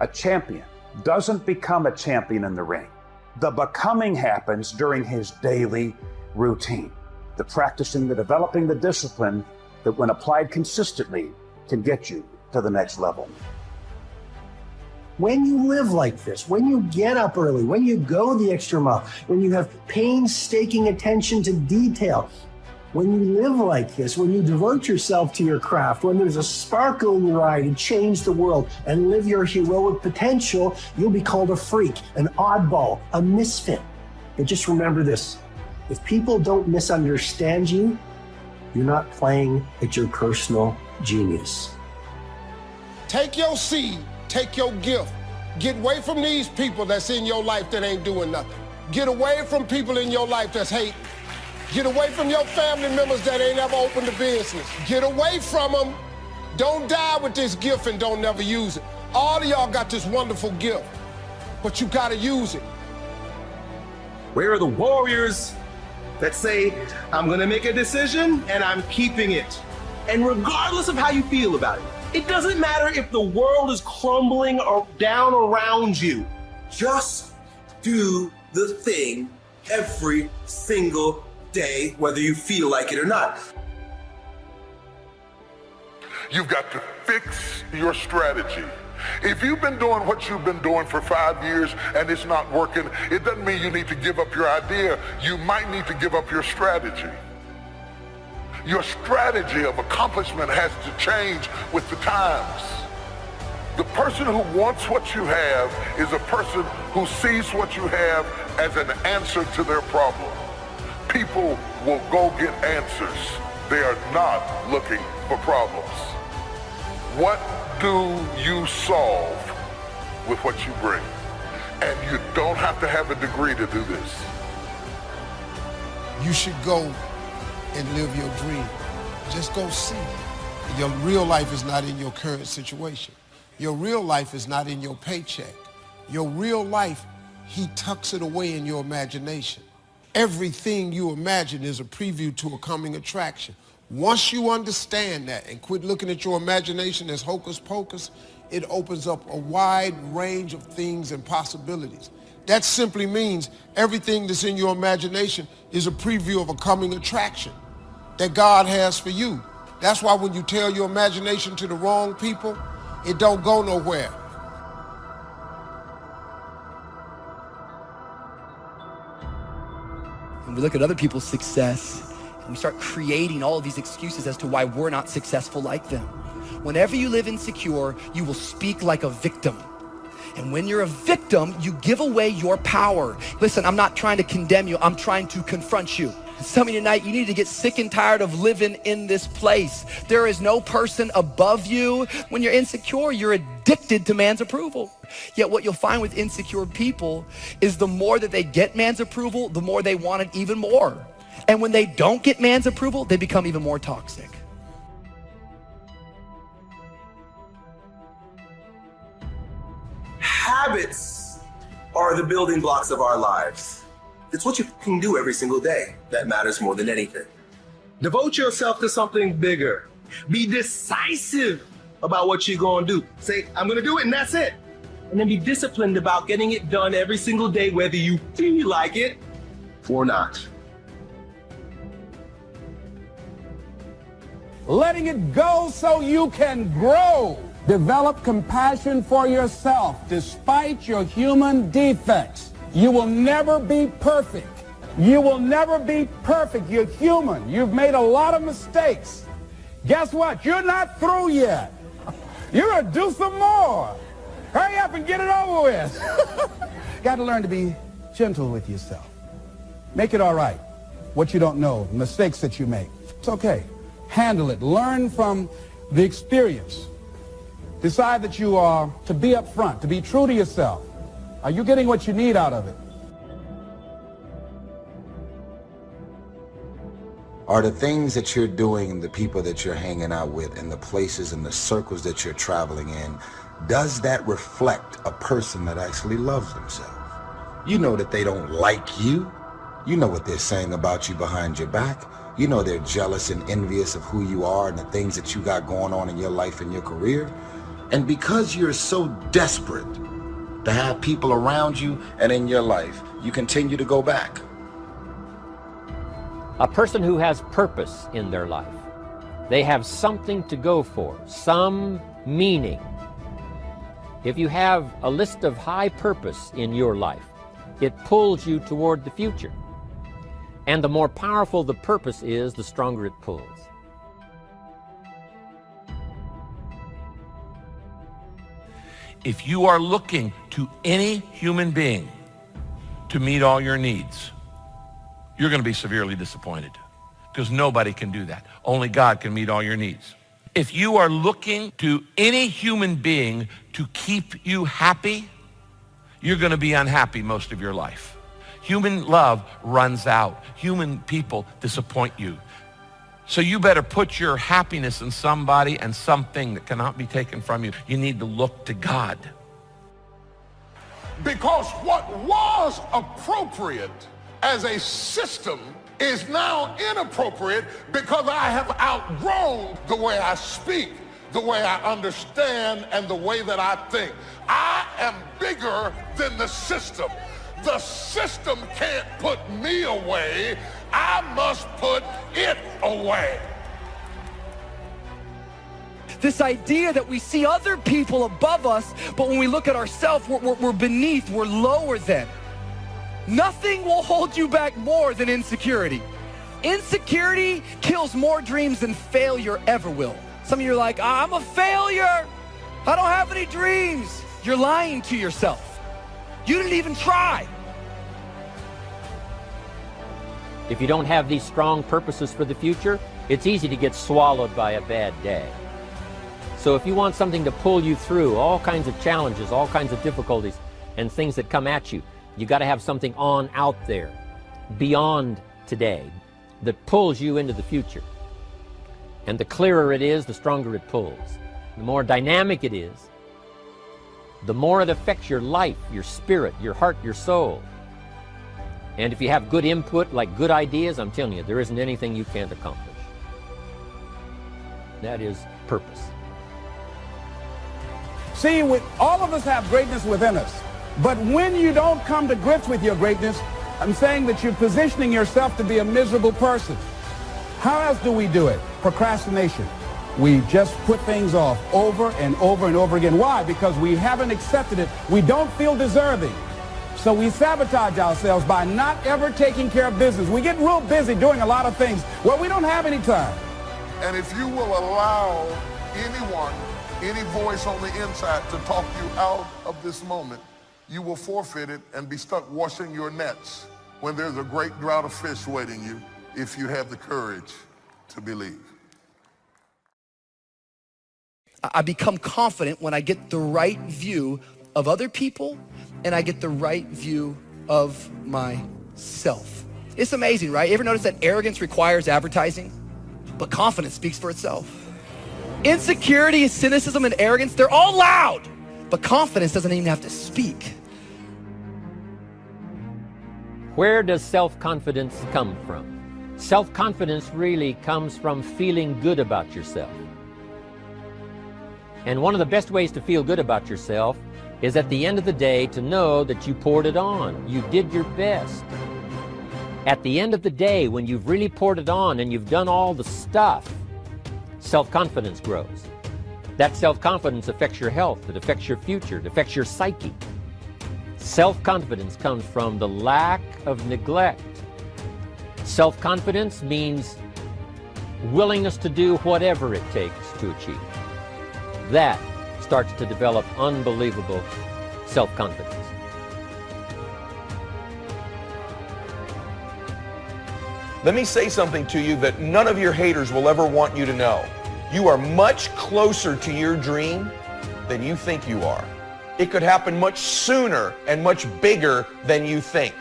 A champion doesn't become a champion in the ring. The becoming happens during his daily routine. The practicing, the developing, the discipline that when applied consistently can get you to the next level. When you live like this, when you get up early, when you go the extra mile, when you have painstaking attention to detail, when you live like this, when you devote yourself to your craft, when there's a sparkle in your eye to change the world and live your heroic potential, you'll be called a freak, an oddball, a misfit. But just remember this, if people don't misunderstand you, you're not playing at your personal genius. Take your seed, take your gift. Get away from these people that's in your life that ain't doing nothing. Get away from people in your life that's hating. Get away from your family members that ain't ever opened a business. Get away from them. Don't die with this gift and don't never use it. All of y'all got this wonderful gift, but you gotta use it. Where are the warriors that say, I'm gonna make a decision and I'm keeping it? And regardless of how you feel about it, it doesn't matter if the world is crumbling or down around you. Just do the thing every single day, whether you feel like it or not. You've got to fix your strategy. If you've been doing what you've been doing for 5 years and it's not working, it doesn't mean you need to give up your idea. You might need to give up your strategy. Your strategy of accomplishment has to change with the times. The person who wants what you have is a person who sees what you have as an answer to their problem. People will go get answers. They are not looking for problems. What do you solve with what you bring? And you don't have to have a degree to do this. You should go and live your dream. Just go see. Your real life is not in your current situation. Your real life is not in your paycheck. Your real life, he tucks it away in your imagination. Everything you imagine is a preview to a coming attraction. Once you understand that and quit looking at your imagination as hocus pocus, it opens up a wide range of things and possibilities. That simply means everything that's in your imagination is a preview of a coming attraction that God has for you. That's why when you tell your imagination to the wrong people, it don't go nowhere. And we look at other people's success and we start creating all of these excuses as to why we're not successful like them. Whenever you live insecure, you will speak like a victim. And when you're a victim, you give away your power. Listen, I'm not trying to condemn you. I'm trying to confront you. Some of you tonight, you need to get sick and tired of living in this place. There is no person above you. When you're insecure, you're addicted to man's approval. Yet what you'll find with insecure people is the more that they get man's approval, the more they want it even more. And when they don't get man's approval, they become even more toxic. Habits are the building blocks of our lives. It's what you can do every single day that matters more than anything. Devote yourself to something bigger. Be decisive about what you're going to do. Say, I'm going to do it, and that's it. And then be disciplined about getting it done every single day, whether you feel like it or not. Letting it go so you can grow. Develop compassion for yourself despite your human defects. You will never be perfect. You will never be perfect. You're human. You've made a lot of mistakes. Guess what? You're not through yet. You're going to do some more. Hurry up and get it over with. Got to learn to be gentle with yourself. Make it all right. What you don't know, mistakes that you make. It's okay. Handle it. Learn from the experience. Decide that you are to be up front, to be true to yourself. Are you getting what you need out of it? Are the things that you're doing and the people that you're hanging out with and the places and the circles that you're traveling in, does that reflect a person that actually loves themselves? You know that they don't like you. You know what they're saying about you behind your back. You know they're jealous and envious of who you are and the things that you got going on in your life and your career. And because you're so desperate to have people around you and in your life, you continue to go back. A person who has purpose in their life, they have something to go for, some meaning. If you have a list of high purpose in your life, it pulls you toward the future. And the more powerful the purpose is, the stronger it pulls. If you are looking to any human being to meet all your needs, you're going to be severely disappointed, because nobody can do that. Only God can meet all your needs. If you are looking to any human being to keep you happy, you're going to be unhappy most of your life. Human love runs out. Human people disappoint you. So you better put your happiness in somebody and something that cannot be taken from you. You need to look to God. Because what was appropriate as a system is now inappropriate, because I have outgrown the way I speak, the way I understand, and the way that I think. I am bigger than the system. The system can't put me away. I must put it away. This idea that we see other people above us, but when we look at ourselves, we're beneath, we're lower than. Nothing will hold you back more than insecurity. Insecurity kills more dreams than failure ever will. Some of you are like, I'm a failure. I don't have any dreams. You're lying to yourself. You didn't even try. If you don't have these strong purposes for the future, it's easy to get swallowed by a bad day. So if you want something to pull you through all kinds of challenges, all kinds of difficulties, and things that come at you, you got to have something on out there, beyond today, that pulls you into the future. And the clearer it is, the stronger it pulls. The more dynamic it is, the more it affects your life, your spirit, your heart, your soul. And if you have good input, like good ideas, I'm telling you, there isn't anything you can't accomplish. That is purpose. See, all of us have greatness within us. But when you don't come to grips with your greatness, I'm saying that you're positioning yourself to be a miserable person. How else do we do it? Procrastination. We just put things off over and over and over again. Why? Because we haven't accepted it. We don't feel deserving. So we sabotage ourselves by not ever taking care of business. We get real busy doing a lot of things where we don't have any time. And if you will allow anyone, any voice on the inside to talk you out of this moment, you will forfeit it and be stuck washing your nets when there's a great drought of fish waiting you, if you have the courage to believe. I become confident when I get the right view of other people and I get the right view of myself. It's amazing, right? You ever notice that arrogance requires advertising, but confidence speaks for itself? Insecurity, cynicism, and arrogance, they're all loud, but confidence doesn't even have to speak. Where does self-confidence come from? Self-confidence really comes from feeling good about yourself. And one of the best ways to feel good about yourself is at the end of the day to know that you poured it on. You did your best. At the end of the day, when you've really poured it on and you've done all the stuff, self-confidence grows. That self-confidence affects your health, it affects your future, it affects your psyche. Self-confidence comes from the lack of neglect. Self-confidence means willingness to do whatever it takes to achieve. That starts to develop unbelievable self-confidence. Let me say something to you that none of your haters will ever want you to know. You are much closer to your dream than you think you are. It could happen much sooner and much bigger than you think.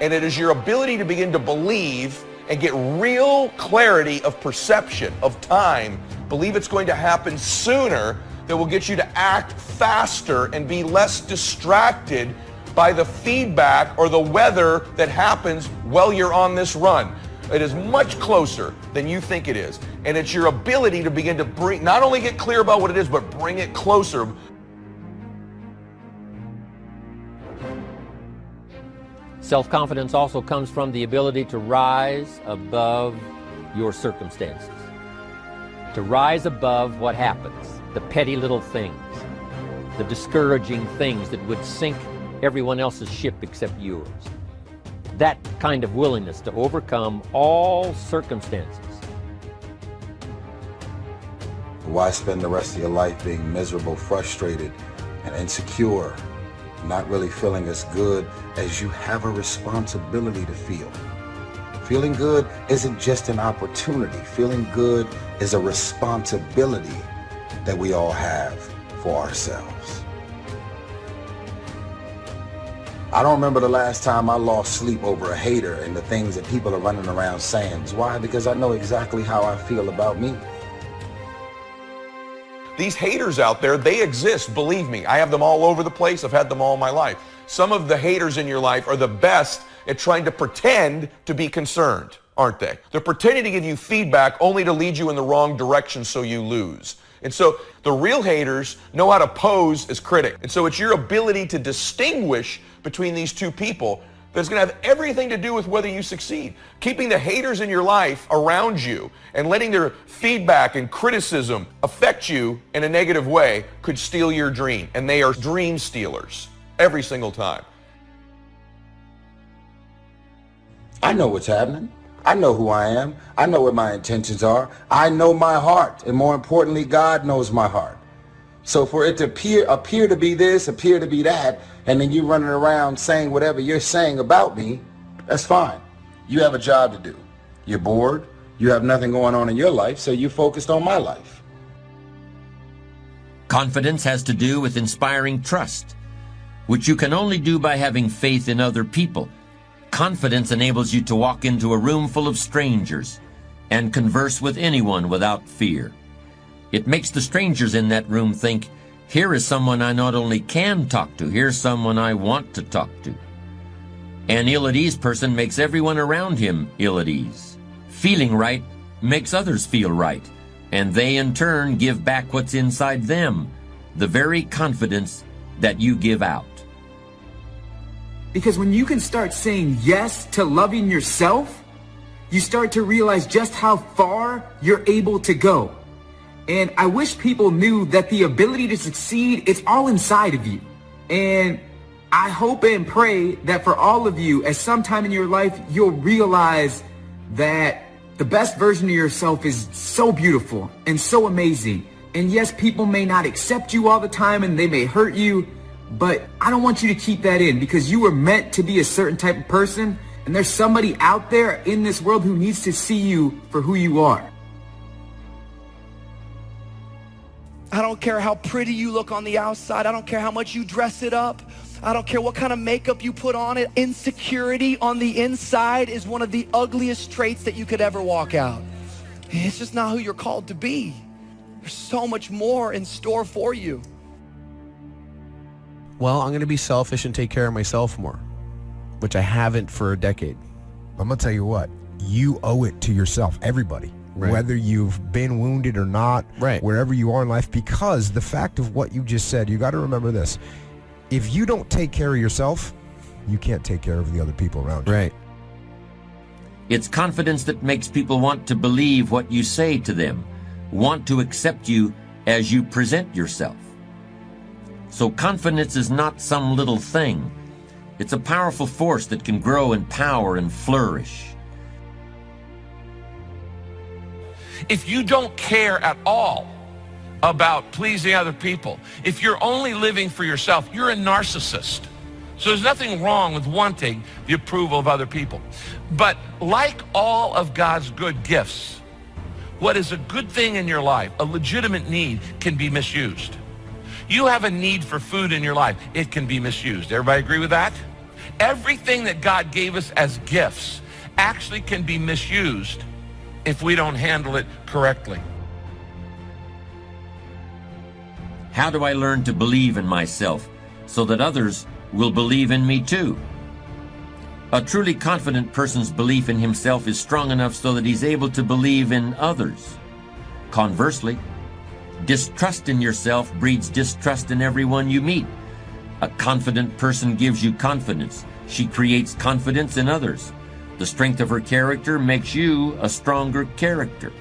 And it is your ability to begin to believe and get real clarity of perception, of time, believe it's going to happen sooner, that will get you to act faster and be less distracted by the feedback or the weather that happens while you're on this run. It is much closer than you think it is. And it's your ability to begin to bring, not only get clear about what it is, but bring it closer. Self-confidence also comes from the ability to rise above your circumstances, to rise above what happens, the petty little things, the discouraging things that would sink everyone else's ship except yours. That kind of willingness to overcome all circumstances. Why spend the rest of your life being miserable, frustrated, and insecure, not really feeling as good as you have a responsibility to feel? Feeling good isn't just an opportunity. Feeling good is a responsibility that we all have for ourselves. I don't remember the last time I lost sleep over a hater and the things that people are running around saying. Why? Because I know exactly how I feel about me. These haters out there, they exist, believe me. I have them all over the place. I've had them all my life. Some of the haters in your life are the best at trying to pretend to be concerned, aren't they? They're pretending to give you feedback only to lead you in the wrong direction so you lose. And so the real haters know how to pose as critic. And so it's your ability to distinguish between these two people that's going to have everything to do with whether you succeed. Keeping the haters in your life around you and letting their feedback and criticism affect you in a negative way could steal your dream. And they are dream stealers every single time. I know what's happening. I know who I am. I know what my intentions are. I know my heart. And more importantly, God knows my heart. So for it to appear to be this, appear to be that, and then you running around saying whatever you're saying about me, that's fine. You have a job to do. You're bored. You have nothing going on in your life, so you're focused on my life. Confidence has to do with inspiring trust, which you can only do by having faith in other people. Confidence enables you to walk into a room full of strangers and converse with anyone without fear. It makes the strangers in that room think, here is someone I not only can talk to, here's someone I want to talk to. An ill-at-ease person makes everyone around him ill at ease. Feeling right makes others feel right, and they in turn give back what's inside them, the very confidence that you give out. Because when you can start saying yes to loving yourself, you start to realize just how far you're able to go. And I wish people knew that the ability to succeed, it's all inside of you. And I hope and pray that for all of you, at some time in your life, you'll realize that the best version of yourself is so beautiful and so amazing. And yes, people may not accept you all the time and they may hurt you, but I don't want you to keep that in, because you were meant to be a certain type of person. And there's somebody out there in this world who needs to see you for who you are. I don't care how pretty you look on the outside. I don't care how much you dress it up. I don't care what kind of makeup you put on it. Insecurity on the inside is one of the ugliest traits that you could ever walk out. It's just not who you're called to be. There's so much more in store for you. Well, I'm going to be selfish and take care of myself more, which I haven't for a decade. I'm going to tell you what, you owe it to yourself, everybody. Right. Whether you've been wounded or not, right, wherever you are in life, because the fact of what you just said, you got to remember this. If you don't take care of yourself, you can't take care of the other people around you. Right. It's confidence that makes people want to believe what you say to them, want to accept you as you present yourself. So confidence is not some little thing. It's a powerful force that can grow in power and flourish. If you don't care at all about pleasing other people, if you're only living for yourself, you're a narcissist. So there's nothing wrong with wanting the approval of other people. But like all of God's good gifts, what is a good thing in your life, a legitimate need, can be misused. You have a need for food in your life, it can be misused. Everybody agree with that? Everything that God gave us as gifts actually can be misused if we don't handle it correctly. How do I learn to believe in myself so that others will believe in me too? A truly confident person's belief in himself is strong enough so that he's able to believe in others. Conversely, distrust in yourself breeds distrust in everyone you meet. A confident person gives you confidence. She creates confidence in others. The strength of her character makes you a stronger character.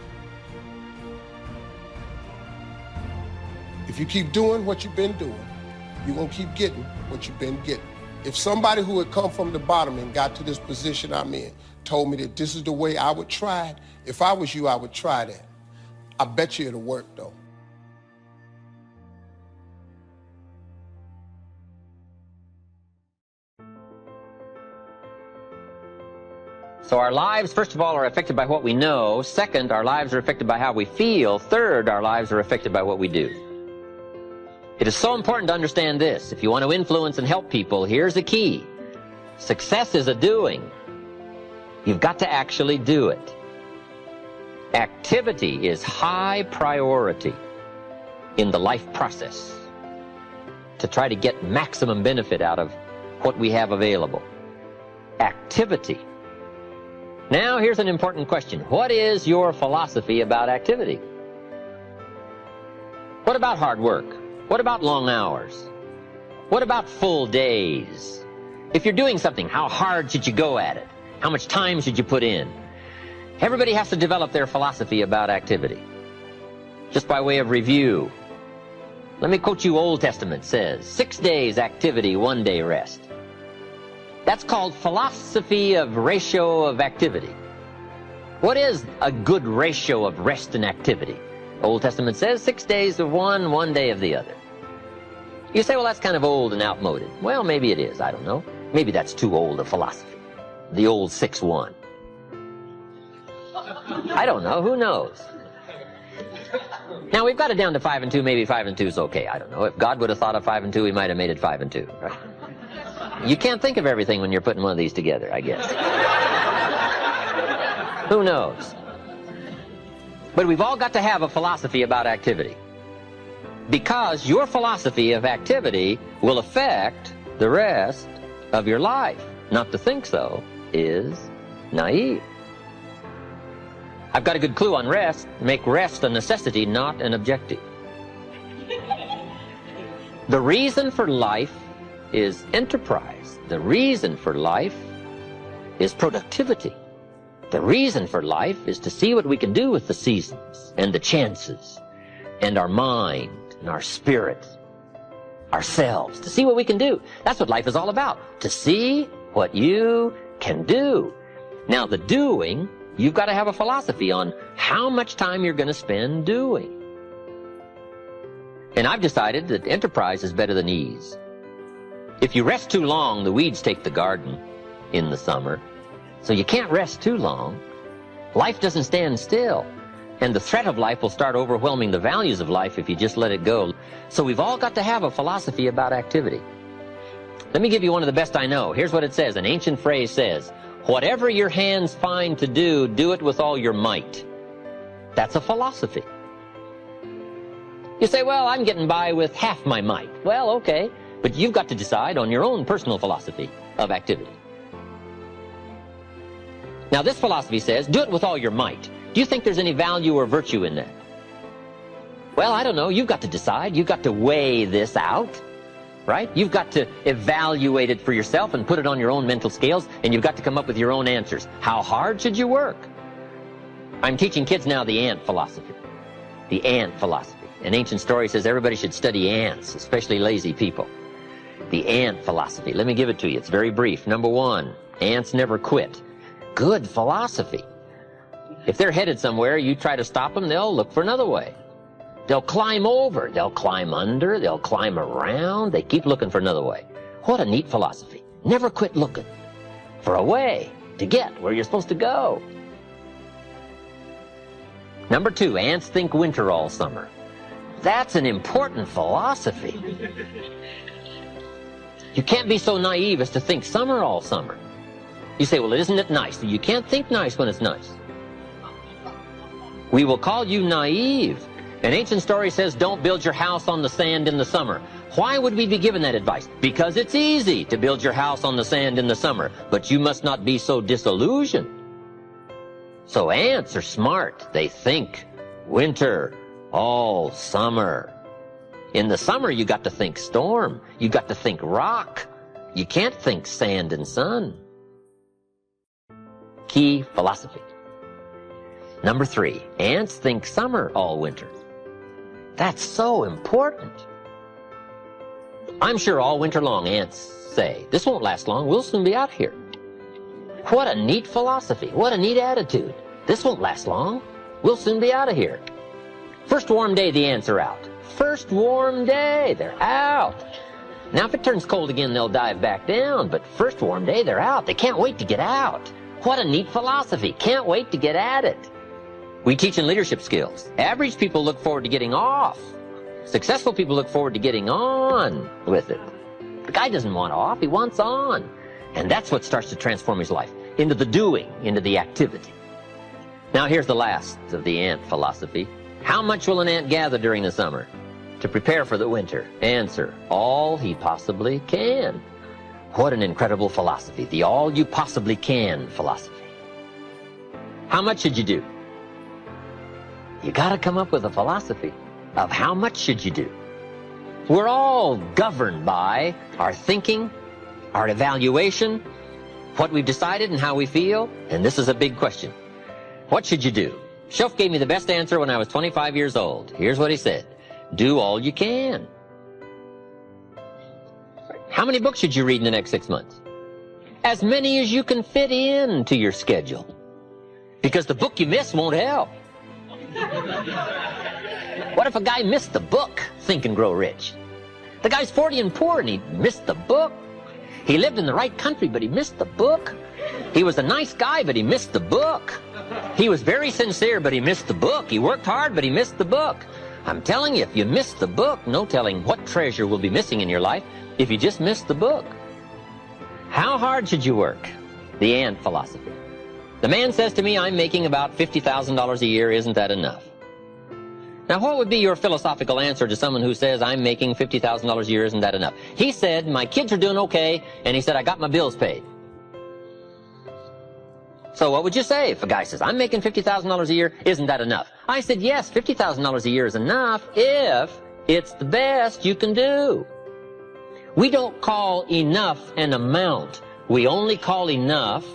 If you keep doing what you've been doing, you're going to keep getting what you've been getting. If somebody who had come from the bottom and got to this position I'm in told me that this is the way I would try it, if I was you, I would try that. I bet you it'll work, though. So our lives, first of all, are affected by what we know. Second, our lives are affected by how we feel. Third, our lives are affected by what we do. It is so important to understand this. If you want to influence and help people, here's the key. Success is a doing. You've got to actually do it. Activity is high priority in the life process to try to get maximum benefit out of what we have available. Activity. Now, here's an important question. What is your philosophy about activity? What about hard work? What about long hours? What about full days? If you're doing something, how hard should you go at it? How much time should you put in? Everybody has to develop their philosophy about activity. Just by way of review, let me quote you. Old Testament says, 6 days activity, 1 day rest. That's called philosophy of ratio of activity. What is a good ratio of rest and activity? Old Testament says 6 days of one, 1 day of the other. You say, well, that's kind of old and outmoded. Well, maybe it is. I don't know. Maybe that's too old a philosophy. The old 6-1. I don't know. Who knows? Now, we've got it down to 5 and 2. Maybe 5 and 2 is okay. I don't know. If God would have thought of 5 and 2, he might have made it 5 and 2. Right? You can't think of everything when you're putting one of these together, I guess. Who knows? But we've all got to have a philosophy about activity. Because your philosophy of activity will affect the rest of your life. Not to think so is naive. I've got a good clue on rest. Make rest a necessity, not an objective. The reason for life is enterprise. The reason for life is productivity. The reason for life is to see what we can do with the seasons and the chances and our mind and our spirit, ourselves, to see what we can do. That's what life is all about, to see what you can do. Now, the doing, you've got to have a philosophy on how much time you're going to spend doing. And I've decided that enterprise is better than ease. If you rest too long, the weeds take the garden in the summer. So you can't rest too long. Life doesn't stand still. And the threat of life will start overwhelming the values of life if you just let it go. So we've all got to have a philosophy about activity. Let me give you one of the best I know. Here's what it says. An ancient phrase says, whatever your hands find to do, do it with all your might. That's a philosophy. You say, well, I'm getting by with half my might. Well, okay. But you've got to decide on your own personal philosophy of activity. Now, this philosophy says, do it with all your might. Do you think there's any value or virtue in that? Well, I don't know. You've got to decide. You've got to weigh this out, right? You've got to evaluate it for yourself and put it on your own mental scales, and you've got to come up with your own answers. How hard should you work? I'm teaching kids now the ant philosophy. The ant philosophy. An ancient story says everybody should study ants, especially lazy people. The ant philosophy. Let me give it to you. It's very brief. Number one, ants never quit. Good philosophy. If they're headed somewhere, you try to stop them, they'll look for another way. They'll climb over, they'll climb under, they'll climb around, they keep looking for another way. What a neat philosophy. Never quit looking for a way to get where you're supposed to go. Number two, ants think winter all summer. That's an important philosophy. You can't be so naive as to think summer all summer. You say, well, isn't it nice? You can't think nice when it's nice. We will call you naive. An ancient story says, don't build your house on the sand in the summer. Why would we be given that advice? Because it's easy to build your house on the sand in the summer, but you must not be so disillusioned. So ants are smart. They think winter all summer. In the summer, you got to think storm. You got to think rock. You can't think sand and sun. Key philosophy. Number 3, ants think summer all winter. That's so important. I'm sure all winter long ants say, this won't last long, we'll soon be out here. What a neat philosophy, what a neat attitude. This won't last long, we'll soon be out of here. First warm day, the ants are out. First warm day, they're out. Now if it turns cold again, they'll dive back down, but first warm day, they're out. They can't wait to get out. What a neat philosophy, can't wait to get at it. We teach in leadership skills. Average people look forward to getting off. Successful people look forward to getting on with it. The guy doesn't want off, he wants on. And that's what starts to transform his life, into the doing, into the activity. Now here's the last of the ant philosophy. How much will an ant gather during the summer to prepare for the winter? Answer, all he possibly can. What an incredible philosophy, the all you possibly can philosophy. How much should you do? You gotta come up with a philosophy of how much should you do. We're all governed by our thinking, our evaluation, what we've decided and how we feel, and this is a big question. What should you do? Shoaff gave me the best answer when I was 25 years old. Here's what he said. Do all you can. How many books should you read in the next 6 months? As many as you can fit into your schedule. Because the book you miss won't help. What if a guy missed the book, Think and Grow Rich? The guy's 40 and poor and he missed the book. He lived in the right country, but he missed the book. He was a nice guy, but he missed the book. He was very sincere, but he missed the book. He worked hard, but he missed the book. I'm telling you, if you miss the book, no telling what treasure will be missing in your life if you just miss the book. How hard should you work? The ant philosophy. The man says to me, I'm making about $50,000 a year. Isn't that enough? Now, what would be your philosophical answer to someone who says, I'm making $50,000 a year, isn't that enough? He said, my kids are doing okay, and he said, I got my bills paid. So what would you say if a guy says, I'm making $50,000 a year, isn't that enough? I said, yes, $50,000 a year is enough if it's the best you can do. We don't call enough an amount. We only call enough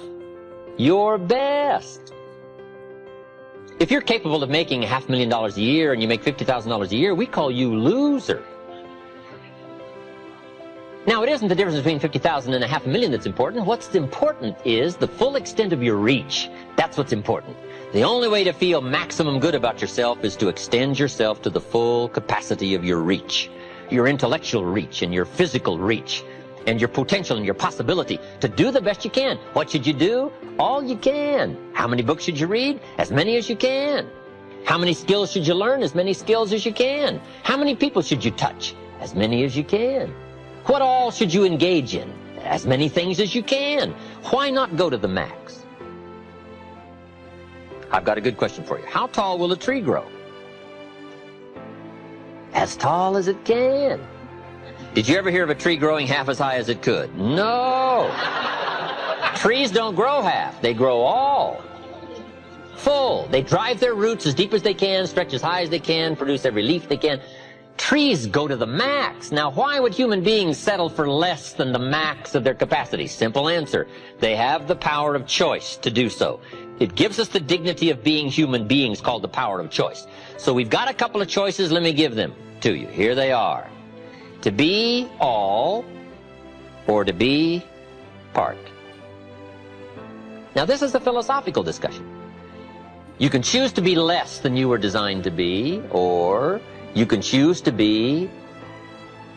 your best. If you're capable of making $500,000 a year and you make $50,000 a year, we call you loser. Now, it isn't the difference between $50,000 and $500,000 that's important. What's important is the full extent of your reach. That's what's important. The only way to feel maximum good about yourself is to extend yourself to the full capacity of your reach, your intellectual reach and your physical reach, and your potential and your possibility to do the best you can. What should you do? All you can. How many books should you read? As many as you can. How many skills should you learn? As many skills as you can. How many people should you touch? As many as you can. What all should you engage in? As many things as you can. Why not go to the max? I've got a good question for you. How tall will a tree grow? As tall as it can. Did you ever hear of a tree growing half as high as it could? No. Trees don't grow half. They grow all. Full. They drive their roots as deep as they can, stretch as high as they can, produce every leaf they can. Trees go to the max. Now, why would human beings settle for less than the max of their capacity? Simple answer. They have the power of choice to do so. It gives us the dignity of being human beings called the power of choice. So we've got a couple of choices. Let me give them to you. Here they are. To be all or to be part. Now, this is a philosophical discussion. You can choose to be less than you were designed to be, or you can choose to be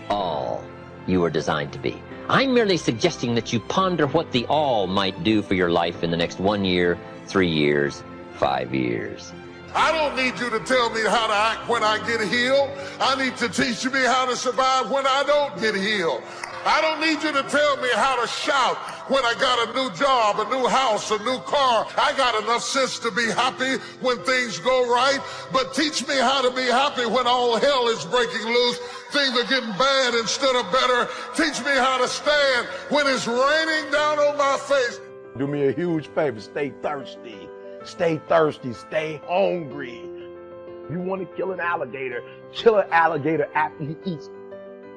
all you were designed to be. I'm merely suggesting that you ponder what the all might do for your life in the next 1 year, 3 years, 5 years. I don't need you to tell me how to act when I get healed. I need to teach me how to survive when I don't get healed. I don't need you to tell me how to shout when I got a new job, a new house, a new car. I got enough sense to be happy when things go right, but teach me how to be happy when all hell is breaking loose. things are getting bad instead of better. Teach me how to stand when it's raining down on my face. Do me a huge favor, stay thirsty. Stay thirsty, stay hungry. You want to kill an alligator after he eats.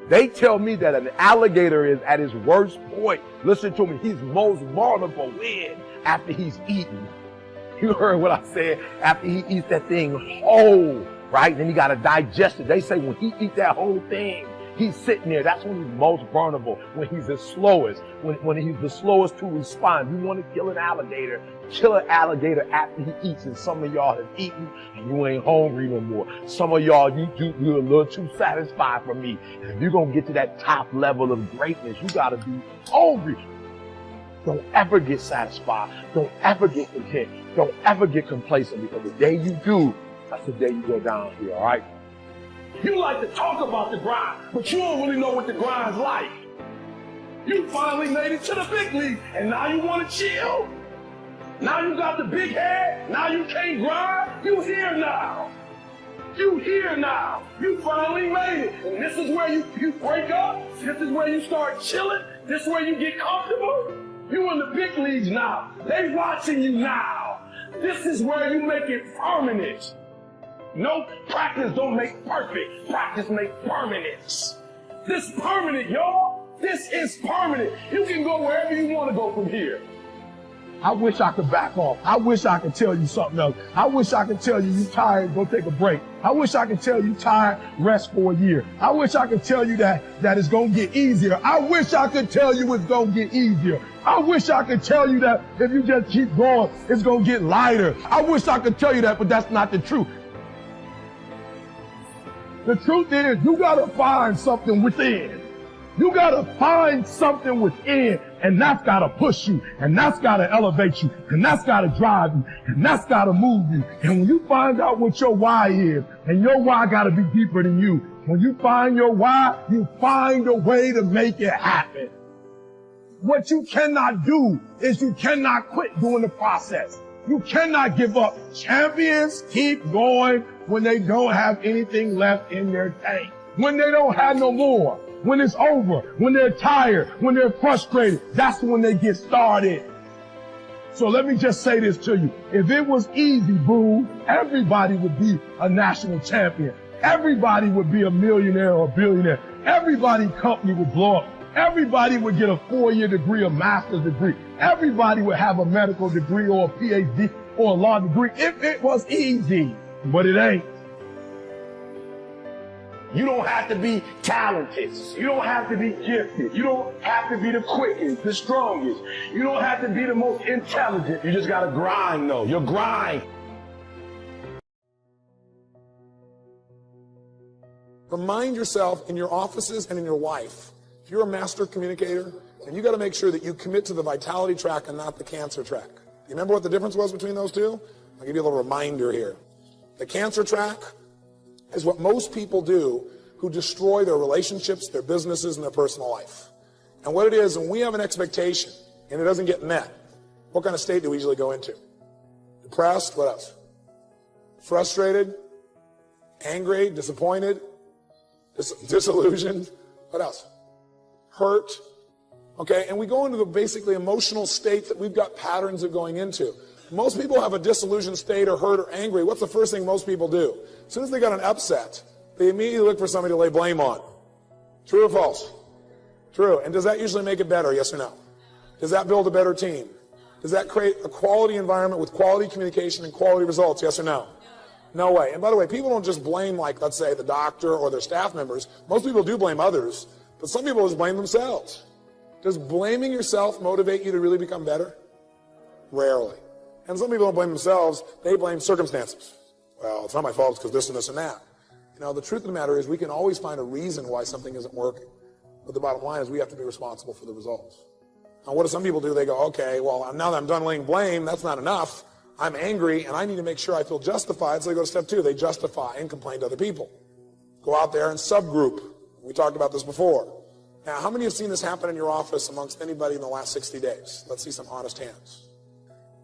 They tell me that an alligator is at his worst point. Listen to me, he's most vulnerable when? After he's eaten. You heard what I said? After he eats that thing whole, right? Then he got to digest it. They say when he eats that whole thing, he's sitting there. That's when he's most vulnerable, when he's the slowest, when he's the slowest to respond. You want to kill an alligator after he eats. And some of y'all have eaten and you ain't hungry no more. Some of y'all, you're a little too satisfied for me. And if you're going to get to that top level of greatness, you got to be hungry. Don't ever get satisfied. Don't ever get content. Don't ever get complacent, because the day you do, that's the day you go down here, all right? You like to talk about the grind, but you don't really know what the grind's like. You finally made it to the big league, and now you want to chill? Now you got the big head? Now you can't grind? You here now. You here now. You finally made it. And this is where you break up. This is where you start chilling. This is where you get comfortable. You in the big leagues now. They watching you now. This is where you make it permanent. No, practice don't make perfect. Practice make permanence. This permanent, y'all. This is permanent. You can go wherever you want to go from here. I wish I could back off. I wish I could tell you something else. I wish I could tell you you tired, go take a break. I wish I could tell you tired, rest for a year. I wish I could tell you that it's going to get easier. I wish I could tell you it's going to get easier. I wish I could tell you that if you just keep going, it's going to get lighter. I wish I could tell you that, but that's not the truth. The truth is, you got to find something within. You got to find something within, and that's got to push you, and that's got to elevate you, and that's got to drive you, and that's got to move you. And when you find out what your why is, and your why got to be deeper than you, when you find your why, you find a way to make it happen. What you cannot do is you cannot quit during the process. You cannot give up. Champions keep going when they don't have anything left in their tank, when they don't have no more. When it's over, when they're tired, when they're frustrated, that's when they get started. So let me just say this to you. If it was easy, boo, everybody would be a national champion. Everybody would be a millionaire or a billionaire. Everybody's company would blow up. Everybody would get a 4-year degree, a master's degree. Everybody would have a medical degree or a PhD or a law degree if it was easy, but it ain't. You don't have to be talented. You don't have to be gifted. You don't have to be the quickest, the strongest. You don't have to be the most intelligent. You just got to grind, though. Your grind. Remind yourself in your offices and in your life, if you're a master communicator, then you got to make sure that you commit to the vitality track and not the cancer track. You remember what the difference was between those two? I'll give you a little reminder here. The cancer track is what most people do who destroy their relationships, their businesses, and their personal life. And what it is, when we have an expectation and it doesn't get met, what kind of state do we usually go into? Depressed, what else? Frustrated, angry, disappointed, disillusioned, what else? Hurt, okay? And we go into the basically emotional state that we've got patterns of going into. Most people have a disillusioned state or hurt or angry. What's the first thing most people do? As soon as they got an upset, they immediately look for somebody to lay blame on. True or false? True. And does that usually make it better, yes or no? Does that build a better team? Does that create a quality environment with quality communication and quality results, yes or no? No way. And by the way, people don't just blame, like, let's say, the doctor or their staff members. Most people do blame others, but some people just blame themselves. Does blaming yourself motivate you to really become better? Rarely. And some people don't blame themselves, they blame circumstances. Well, it's not my fault, it's because this and this and that. You know, the truth of the matter is we can always find a reason why something isn't working. But the bottom line is we have to be responsible for the results. Now, what do some people do? They go, okay, well, now that I'm done laying blame, that's not enough. I'm angry, and I need to make sure I feel justified. So they go to step 2. They justify and complain to other people. Go out there and subgroup. We talked about this before. Now, how many have seen this happen in your office amongst anybody in the last 60 days? Let's see some honest hands.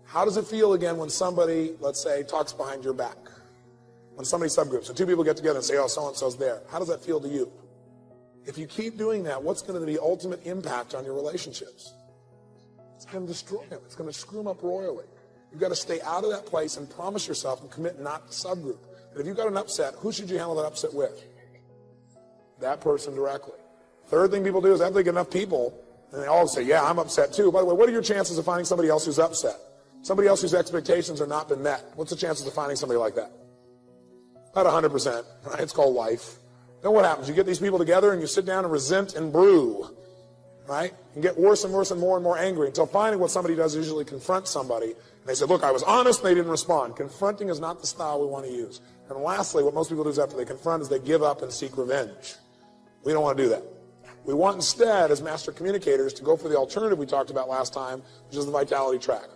How does it feel, again, when somebody, let's say, talks behind your back? When somebody subgroups, and 2 people get together and say, oh, so-and-so's there. How does that feel to you? If you keep doing that, what's going to be the ultimate impact on your relationships? It's going to destroy them. It's going to screw them up royally. You've got to stay out of that place and promise yourself and commit not to subgroup. But if you've got an upset, who should you handle that upset with? That person directly. Third thing people do is after they get enough people, and they all say, yeah, I'm upset too. By the way, what are your chances of finding somebody else who's upset? Somebody else whose expectations have not been met. What's the chances of finding somebody like that? About 100%. Right? It's called life. Then what happens? You get these people together and you sit down and resent and brew. Right? And get worse and worse and more angry until finally what somebody does is usually confront somebody. And they say, look, I was honest and they didn't respond. Confronting is not the style we want to use. And lastly, what most people do is after they confront is they give up and seek revenge. We don't want to do that. We want instead, as master communicators, to go for the alternative we talked about last time, which is the vitality track,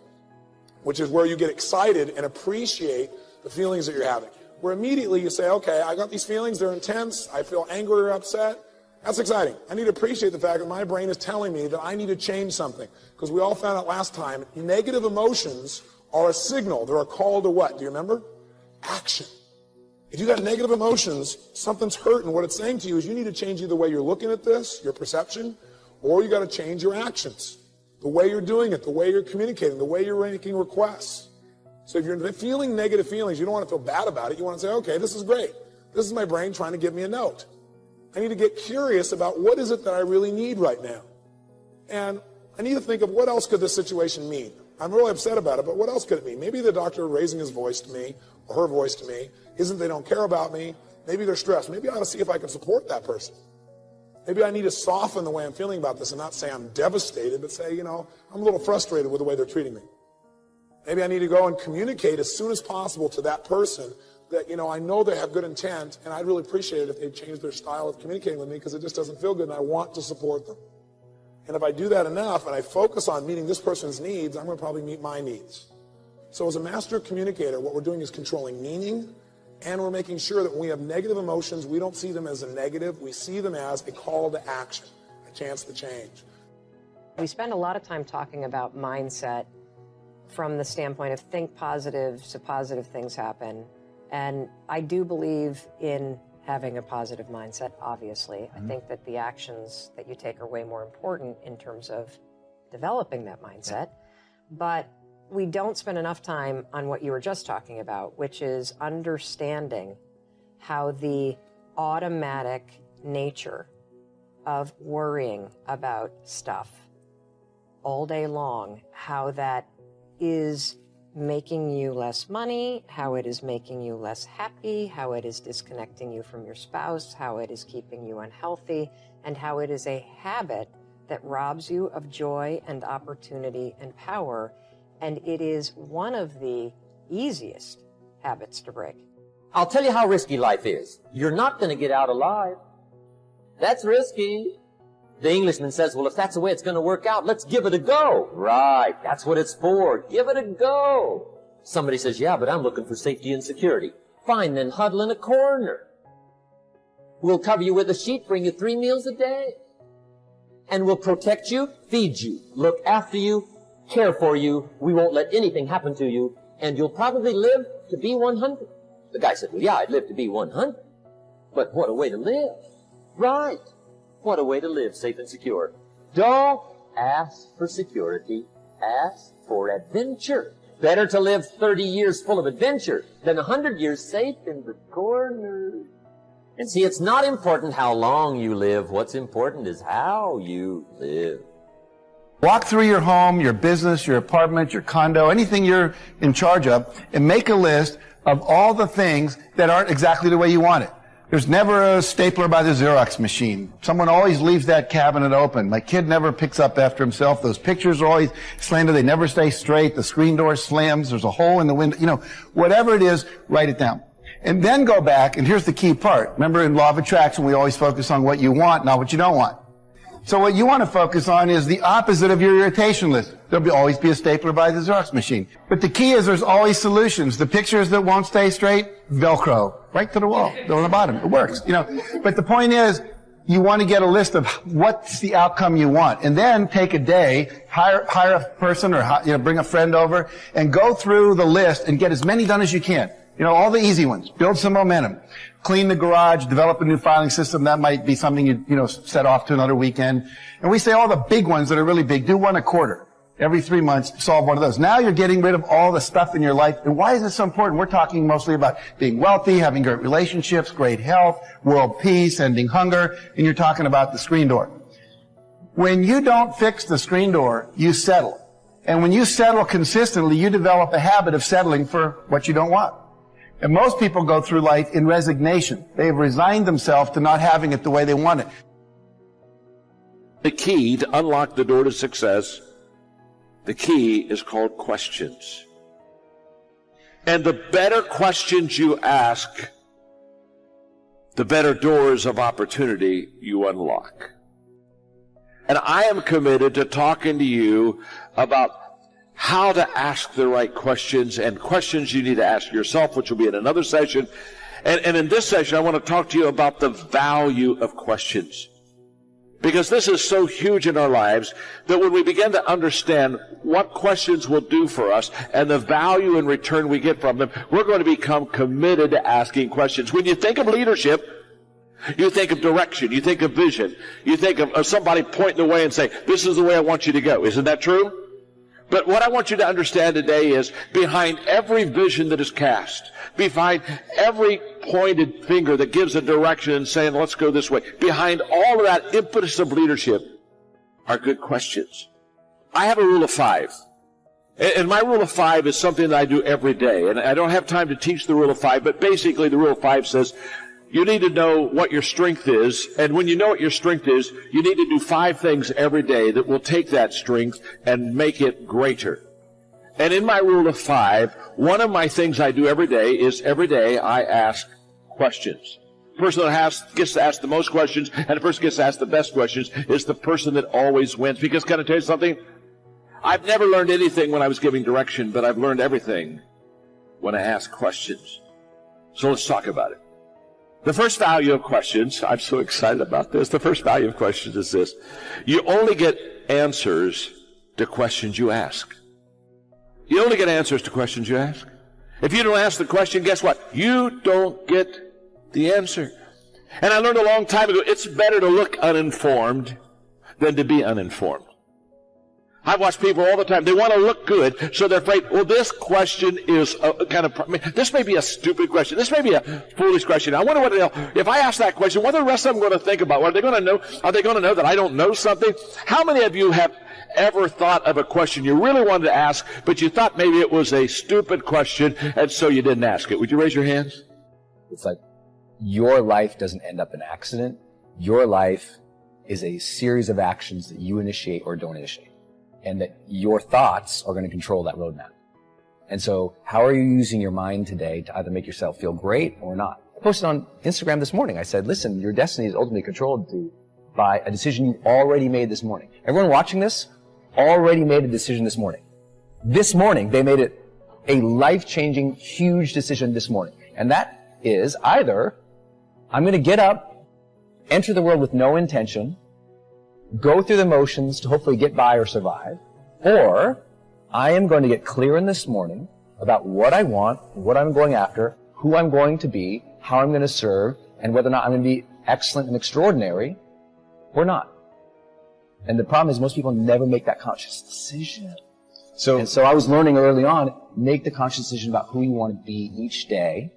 which is where you get excited and appreciate the feelings that you're having. Where immediately you say, okay, I got these feelings, they're intense, I feel angry or upset. That's exciting. I need to appreciate the fact that my brain is telling me that I need to change something. Because we all found out last time, negative emotions are a signal. They're a call to what? Do you remember? Action. If you got negative emotions, something's hurt, and what it's saying to you is you need to change either the way you're looking at this, your perception, or you got to change your actions. The way you're doing it, the way you're communicating, the way you're making requests. So if you're feeling negative feelings, you don't want to feel bad about it. You want to say, okay, this is great. This is my brain trying to give me a note. I need to get curious about what is it that I really need right now. And I need to think of what else could this situation mean. I'm really upset about it, but what else could it mean? Maybe the doctor raising his voice to me, or her voice to me, isn't they don't care about me. Maybe they're stressed. Maybe I ought to see if I can support that person. Maybe I need to soften the way I'm feeling about this and not say I'm devastated, but say, I'm a little frustrated with the way they're treating me. Maybe I need to go and communicate as soon as possible to that person that, I know they have good intent, and I'd really appreciate it if they changed their style of communicating with me because it just doesn't feel good, and I want to support them. And if I do that enough and I focus on meeting this person's needs, I'm going to probably meet my needs. So as a master communicator, what we're doing is controlling meaning, and we're making sure that when we have negative emotions, we don't see them as a negative. We see them as a call to action, a chance to change. We spend a lot of time talking about mindset from the standpoint of think positive so positive things happen. And I do believe in having a positive mindset, obviously. I think that the actions that you take are way more important in terms of developing that mindset. But we don't spend enough time on what you were just talking about, which is understanding how the automatic nature of worrying about stuff all day long, how that is making you less money, how it is making you less happy, how it is disconnecting you from your spouse, how it is keeping you unhealthy, and how it is a habit that robs you of joy and opportunity and power. And it is one of the easiest habits to break. I'll tell you how risky life is. You're not going to get out alive. That's risky. The Englishman says, well, if that's the way it's going to work out, let's give it a go. Right, that's what it's for. Give it a go. Somebody says, yeah, but I'm looking for safety and security. Fine, then huddle in a corner. We'll cover you with a sheet, bring you 3 meals a day. And we'll protect you, feed you, look after you, care for you. We won't let anything happen to you. And you'll probably live to be 100. The guy said, well, yeah, I'd live to be 100. But what a way to live. Right. What a way to live, safe and secure. Don't ask for security. Ask for adventure. Better to live 30 years full of adventure than 100 years safe in the corner. And see, it's not important how long you live. What's important is how you live. Walk through your home, your business, your apartment, your condo, anything you're in charge of, and make a list of all the things that aren't exactly the way you want it. There's never a stapler by the Xerox machine. Someone always leaves that cabinet open. My kid never picks up after himself. Those pictures are always slanted. They never stay straight. The screen door slams. There's a hole in the window. Whatever it is, write it down. And then go back, and here's the key part. Remember, in law of attraction, we always focus on what you want, not what you don't want. So what you want to focus on is the opposite of your irritation list. There'll always be a stapler by the Xerox machine. But the key is there's always solutions. The pictures that won't stay straight, Velcro, right to the wall, on the bottom. It works, But the point is, you want to get a list of what's the outcome you want. And then take a day, hire a person or bring a friend over and go through the list and get as many done as you can. All the easy ones. Build some momentum. clean the garage, develop a new filing system. That might be something you set off to another weekend. And we say all the big ones that are really big, do one a quarter. Every 3 months, solve one of those. Now you're getting rid of all the stuff in your life. And why is this so important? We're talking mostly about being wealthy, having great relationships, great health, world peace, ending hunger, and you're talking about the screen door. When you don't fix the screen door, you settle. And when you settle consistently, you develop a habit of settling for what you don't want. And most people go through life in resignation. They've resigned themselves to not having it the way they want it. The key to unlock the door to success, the key is called questions. And the better questions you ask, the better doors of opportunity you unlock. And I am committed to talking to you about how to ask the right questions and questions you need to ask yourself, which will be in another session. And in this session, I want to talk to you about the value of questions. Because this is so huge in our lives that when we begin to understand what questions will do for us and the value in return we get from them, we're going to become committed to asking questions. When you think of leadership, you think of direction, you think of vision, you think of somebody pointing the way and say, this is the way I want you to go. Isn't that true? But what I want you to understand today is behind every vision that is cast, behind every pointed finger that gives a direction and saying, let's go this way, behind all of that impetus of leadership are good questions. I have a rule of 5. And my rule of 5 is something that I do every day. And I don't have time to teach the rule of 5, but basically the rule of 5 says, you need to know what your strength is, and when you know what your strength is, you need to do 5 things every day that will take that strength and make it greater. And in my rule of 5, one of my things I do every day is every day I ask questions. The person that gets to ask the most questions and the person that gets to ask the best questions is the person that always wins. Because can I tell you something? I've never learned anything when I was giving direction, but I've learned everything when I ask questions. So let's talk about it. The first value of questions, I'm so excited about this. The first value of questions is this. You only get answers to questions you ask. You only get answers to questions you ask. If you don't ask the question, guess what? You don't get the answer. And I learned a long time ago, it's better to look uninformed than to be uninformed. I've watched people all the time. They want to look good, so they're afraid, well, this question is this may be a stupid question. This may be a foolish question. I wonder if I ask that question, what are the rest of them going to think about? What are they going to know? Are they going to know that I don't know something? How many of you have ever thought of a question you really wanted to ask, but you thought maybe it was a stupid question, and so you didn't ask it? Would you raise your hands? It's like your life doesn't end up in an accident. Your life is a series of actions that you initiate or don't initiate. And that your thoughts are going to control that roadmap. And so how are you using your mind today to either make yourself feel great or not? I posted on Instagram this morning. I said, listen, your destiny is ultimately controlled by a decision you already made this morning. Everyone watching this already made a decision this morning. This morning, they made it a life-changing, huge decision this morning. And that is either I'm going to get up, enter the world with no intention, go through the motions to hopefully get by or survive, or I am going to get clear in this morning about what I want, what I'm going after, who I'm going to be, how I'm going to serve, and whether or not I'm going to be excellent and extraordinary or not. And the problem is most people never make that conscious decision. So I was learning early on, make the conscious decision about who you want to be each day,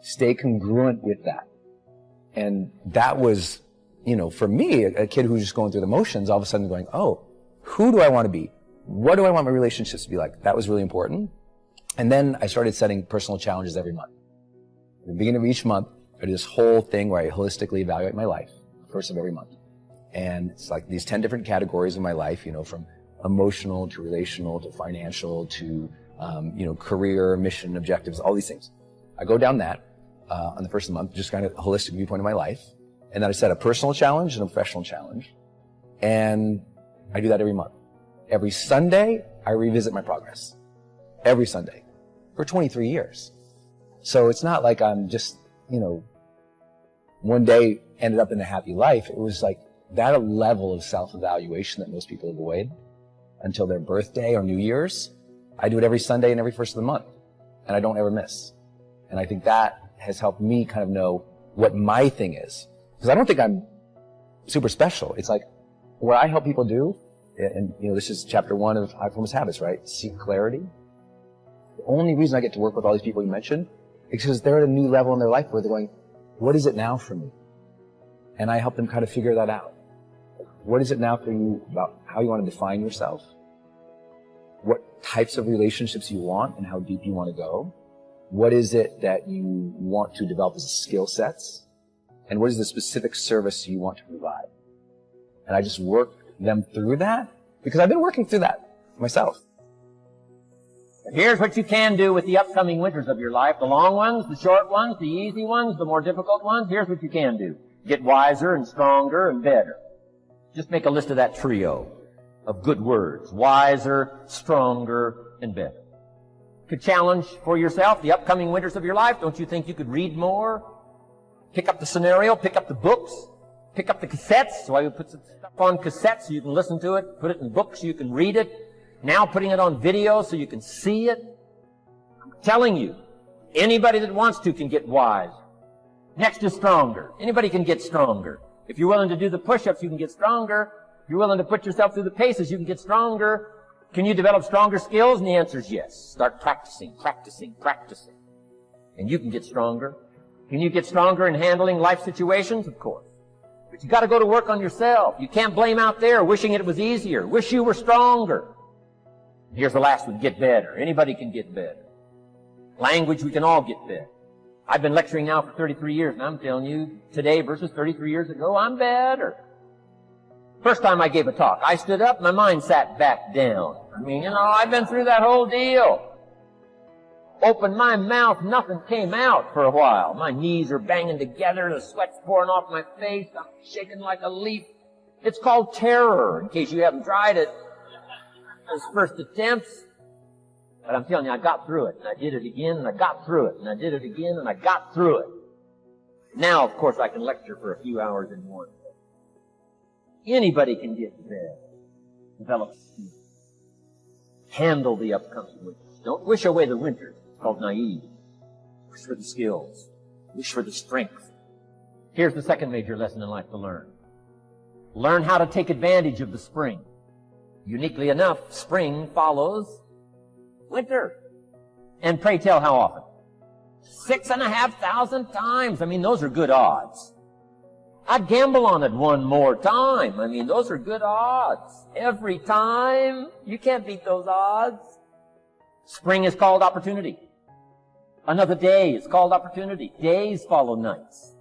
stay congruent with that. And that was, for me, a kid who's just going through the motions, all of a sudden going, oh, who do I want to be? What do I want my relationships to be like? That was really important. And then I started setting personal challenges every month. At the beginning of each month, I do this whole thing where I holistically evaluate my life, first of every month. And it's like these 10 different categories of my life, from emotional to relational to financial to, career, mission, objectives, all these things. I go down that on the first of the month, just kind of a holistic viewpoint of my life. And then I set a personal challenge and a professional challenge. And I do that every month. Every Sunday, I revisit my progress. Every Sunday. For 23 years. So it's not like I'm just, one day ended up in a happy life. It was like that level of self-evaluation that most people avoid until their birthday or New Year's. I do it every Sunday and every first of the month. And I don't ever miss. And I think that has helped me kind of know what my thing is. Because I don't think I'm super special. It's like, what I help people do, and this is chapter 1 of High Performance Habits, right? Seek clarity. The only reason I get to work with all these people you mentioned is because they're at a new level in their life where they're going, what is it now for me? And I help them kind of figure that out. What is it now for you about how you want to define yourself? What types of relationships you want and how deep you want to go? What is it that you want to develop as skill sets? And what is the specific service you want to provide? And I just work them through that because I've been working through that myself. Here's what you can do with the upcoming winters of your life. The long ones, the short ones, the easy ones, the more difficult ones. Here's what you can do. Get wiser and stronger and better. Just make a list of that trio of good words. Wiser, stronger, and better. Could challenge for yourself the upcoming winters of your life. Don't you think you could read more? Pick up the scenario, pick up the books, pick up the cassettes. So I would put some stuff on cassettes so you can listen to it, put it in books so you can read it. Now putting it on video so you can see it. I'm telling you, anybody that wants to can get wise. Next is stronger. Anybody can get stronger. If you're willing to do the push-ups, you can get stronger. If you're willing to put yourself through the paces, you can get stronger. Can you develop stronger skills? And the answer is yes. Start practicing, practicing, practicing. And you can get stronger. Can you get stronger in handling life situations? Of course. But you got to go to work on yourself. You can't blame out there wishing it was easier. Wish you were stronger. Here's the last one. Get better. Anybody can get better. Language, we can all get better. I've been lecturing now for 33 years, and I'm telling you, today versus 33 years ago, I'm better. First time I gave a talk, I stood up, my mind sat back down. I mean, I've been through that whole deal. Opened my mouth, nothing came out for a while. My knees are banging together, the sweat's pouring off my face, I'm shaking like a leaf. It's called terror, in case you haven't tried it. Those first attempts. But I'm telling you, I got through it, and I did it again, and I got through it, and I did it again, and I got through it. Now, of course, I can lecture for a few hours in one day. Anybody can get better. Develop skills. Handle the upcoming winters. Don't wish away the winters. It's called naive. Wish for the skills. Wish for the strength. Here's the second major lesson in life to learn. Learn how to take advantage of the spring. Uniquely enough, spring follows winter. And pray tell how often? 6,500 times. I mean, those are good odds. I'd gamble on it one more time. I mean, those are good odds. Every time. You can't beat those odds. Spring is called opportunity. Another day is called opportunity. Days follow nights.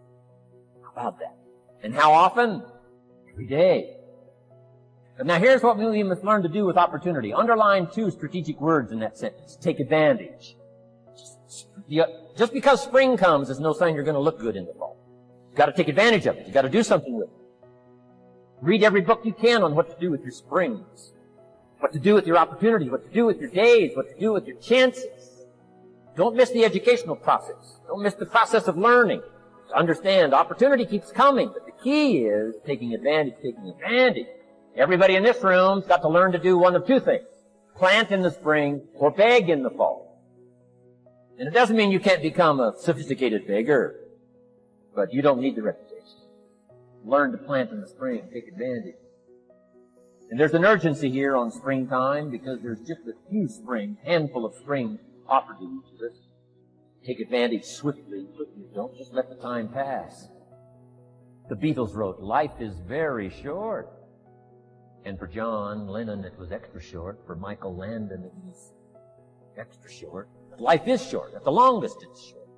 How about that? And how often? Every day. But now here's what we must learn to do with opportunity. Underline 2 strategic words in that sentence. Take advantage. Just because spring comes is no sign you're going to look good in the fall. You've got to take advantage of it. You've got to do something with it. Read every book you can on what to do with your springs. What to do with your opportunities. What to do with your days. What to do with your chances. Don't miss the educational process. Don't miss the process of learning. Understand, opportunity keeps coming, but the key is taking advantage, taking advantage. Everybody in this room's got to learn to do one of two things. Plant in the spring or beg in the fall. And it doesn't mean you can't become a sophisticated beggar, but you don't need the reputation. Learn to plant in the spring, take advantage. And there's an urgency here on springtime because there's just a few springs, handful of springs offered to each of us. Take advantage swiftly, quickly. Don't just let the time pass. The Beatles wrote, life is very short. And for John Lennon, it was extra short. For Michael Landon, it was extra short. But life is short. At the longest, it's short.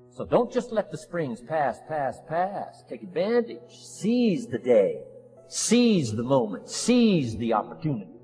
So don't just let the springs pass. Take advantage. Seize the day. Seize the moment. Seize the opportunity.